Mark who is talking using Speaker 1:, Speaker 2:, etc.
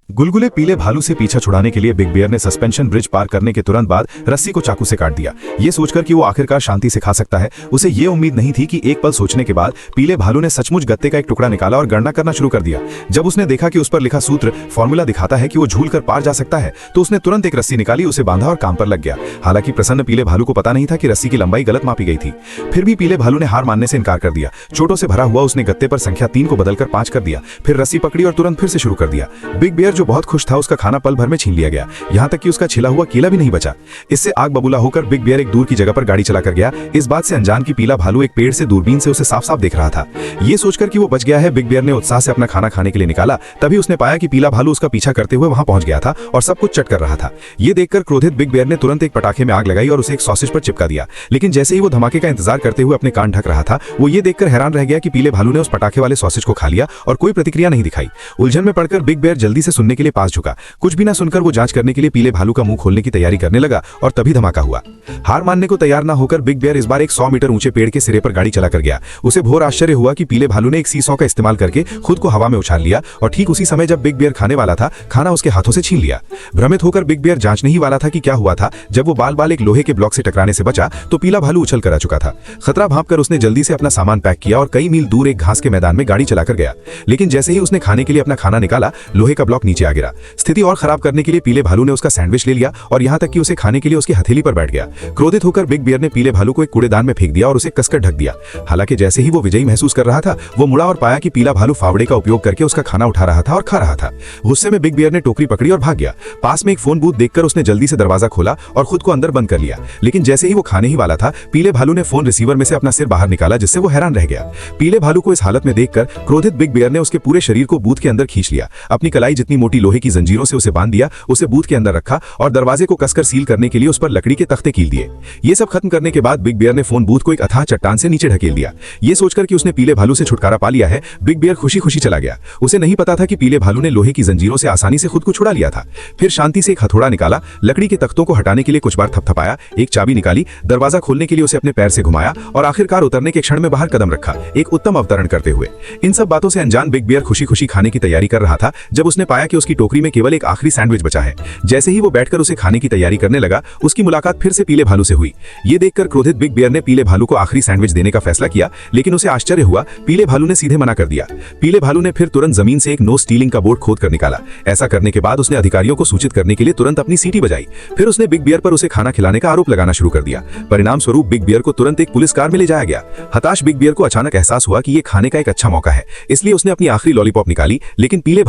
Speaker 1: गुलगुले पीले भालू से पीछा छुड़ाने के लिए बिग बियर ने सस्पेंशन ब्रिज पार करने के तुरंत बाद रस्सी को चाकू से काट दिया। ये सोचकर कि वो आखिरकार शांति से खा सकता है, उसे ये उम्मीद नहीं थी कि एक पल सोचने के बाद पीले भालू ने सचमुच गत्ते का एक टुकड़ा निकाला और गणना करना शुरू कर दिया। जब उसने देखा कि उस पर लिखा सूत्र फॉर्मूला दिखाता है कि वो झूल कर पार जा सकता है, तो उसने तुरंत एक रस्सी निकाली, उसे बांधा और काम पर लग गया। हालांकि प्रसन्न पीले भालू को पता नहीं था कि रस्सी की लंबाई गलत मापी गई थी। फिर भी पीले भालू ने हार मानने से इनकार कर दिया। चोटों से भरा हुआ उसने गत्ते पर संख्या 3 को बदलकर 5 कर दिया, फिर रस्सी पकड़ी और तुरंत फिर से शुरू कर दिया। बिग बियर जो बहुत खुश था, उसका खाना पल भर में छीन लिया गया, यहाँ तक कि उसका छिला हुआ केला भी नहीं बचा। इससे आग बबूला होकर बिग बियर एक दूर की जगह पर गाड़ी चलाकर गया, इस बात से अनजान कि पीला भालू एक पेड़ से दूरबीन से उसे साफ साफ देख रहा था। ये सोचकर कि वो बच गया है, बिग बियर ने उत्साह से अपना खाना खाने के लिए निकाला। तभी उसने पाया कि पीला भालू उसका पीछा करते हुए वहां पहुंच गया था और सब कुछ चट कर रहा था। ये देखकर क्रोधित बिग बियर ने तुरंत एक पटाखे में आग लगाई और उसे एक सॉसेज पर चिपका दिया। लेकिन जैसे ही वो धमाके का इंतजार करते हुए अपने कान ढक रहा था, वो ये देखकर हैरान रह गया कि पीले भालू ने उस पटाखे वाले सॉसेज को खा लिया और कोई प्रतिक्रिया नहीं दिखाई। उलझन में पड़कर बिग बियर जल्दी से सुनने के लिए पास झुका। कुछ भी ना सुनकर वो जांच करने के लिए पीले भालू का मुंह खोलने की तैयारी करने लगा और तभी धमाका हुआ। हार मानने को तैयार ना होकर बिग बियर इस बार एक 100 मीटर ऊंचे पेड़ के सिरे पर गाड़ी चलाकर गया। उसे घोर आश्चर्य हुआ कि पीले भालू ने एक सीसॉ का इस्तेमाल करके खुद को हवा में उछाल लिया और ठीक उसी समय जब बिग बियर खाने वाला था, खाना उसके हाथों से छीन लिया। भ्रमित होकर बिग बियर जांचने ही वाला था कि क्या हुआ था, जब वो बाल बाल एक लोहे के ब्लॉक से टकराने से बचा तो पीला भालू उछल कर आ चुका था। खतरा भांपकर उसने जल्दी से अपना सामान पैक किया और कई मील दूर एक घास के मैदान में गाड़ी चलाकर गया। लेकिन जैसे ही उसने खाने के लिए अपना खाना निकाला, लोहे का ब्लॉक नीचे आ गिरा। स्थिति और खराब करने के लिए पीले भालू ने उसका सैंडविच ले लिया और यहाँ तक कि उसे खाने के लिए उसकी हथेली पर बैठ गया। क्रोधित होकर बिग बियर ने पीले भालू को एक कूड़ेदान में फेंक दिया और उसे कसकर ढक दिया। हालांकि जैसे ही वो विजयी महसूस कर रहा था, वो मुड़ा और पाया कि पीला भालू फावड़े का उपयोग करके उसका खाना उठा रहा था और खा रहा था। गुस्से में बिग बियर ने टोकरी पकड़ी और भाग गया। पास में एक फोन बूथ देखकर उसने जल्दी से दरवाजा खोला और खुद को अंदर बंद कर लिया। लेकिन जैसे ही वो खाने ही वाला था, पीले भालू ने फोन रिसीवर में से अपना सिर बाहर निकाला, जिससे वो हैरान रह गया। पीले भालू को इस हालत में देखकर क्रोधित बिग बियर ने उसके पूरे शरीर को बूथ के अंदर खींच लिया। अपनी कलाई जितनी मोटी लोहे की जंजीरों से उसे बांध दिया, उसे बूथ के अंदर रखा और दरवाजे को कसकर सील करने के लिए उस पर लकड़ी के तख्ते कील दिए। ये सब खत्म करने के बाद बिग बियर ने फोन बूथ को एक अथाह चट्टान से नीचे ढकेल दिया। ये सोचकर कि उसने पीले भालू से छुटकारा पा लिया है, बिग बियर खुशी खुशी चला गया। उसे नहीं पता था कि पीले भालू ने लोहे की जंजीरों से आसानी से खुद को छुड़ा लिया था। फिर शांति से एक हथौड़ा निकाला, लकड़ी के तख्तों को हटाने के लिए कुछ बार थपथपाया, एक चाबी निकाली, दरवाजा खोलने के लिए उसे अपने पैर से घुमाया और आखिरकार उतरने के क्षण में बाहर कदम रखा, एक उत्तम अवतरण करते हुए। इन सब बातों से अनजान बिग बियर खुशी खुशी खाने की तैयारी कर रहा था, जब उसने पाया कि उसकी टोकरी में केवल एक आखिरी सैंडविच बचा है। जैसे ही वो बैठकर उसे खाने की तैयारी करने लगा, उसकी मुलाकात फिर से पीले भालू से हुई। ये देखकर क्रोधित बिग बियर ने पीले भालू को आखिरी सैंडविच देने का फैसला किया, लेकिन उसे आश्चर्य हुआ, पीले भालू ने सीधे मना कर दिया। पीले भालू ने फिर तुरंत जमीन से एक नो स्टीलिंग का बोर्ड खोद कर निकाला। ऐसा करने के बाद उसने अधिकारियों को सूचित करने के लिए तुरंत अपनी सीटी बजाई। फिर उसने बिग बियर पर उसे खाना खिलाने का आरोप लगाना शुरू कर दिया। परिणाम स्वरूप बिग बियर को तुरंत एक पुलिस कार में ले जाया गया। हताश बिग बियर को अचानक एहसास हुआ कि ये खाने का एक अच्छा मौका है, इसलिए उसने अपनी आखिरी लॉलीपॉप निकाली, लेकिन पीले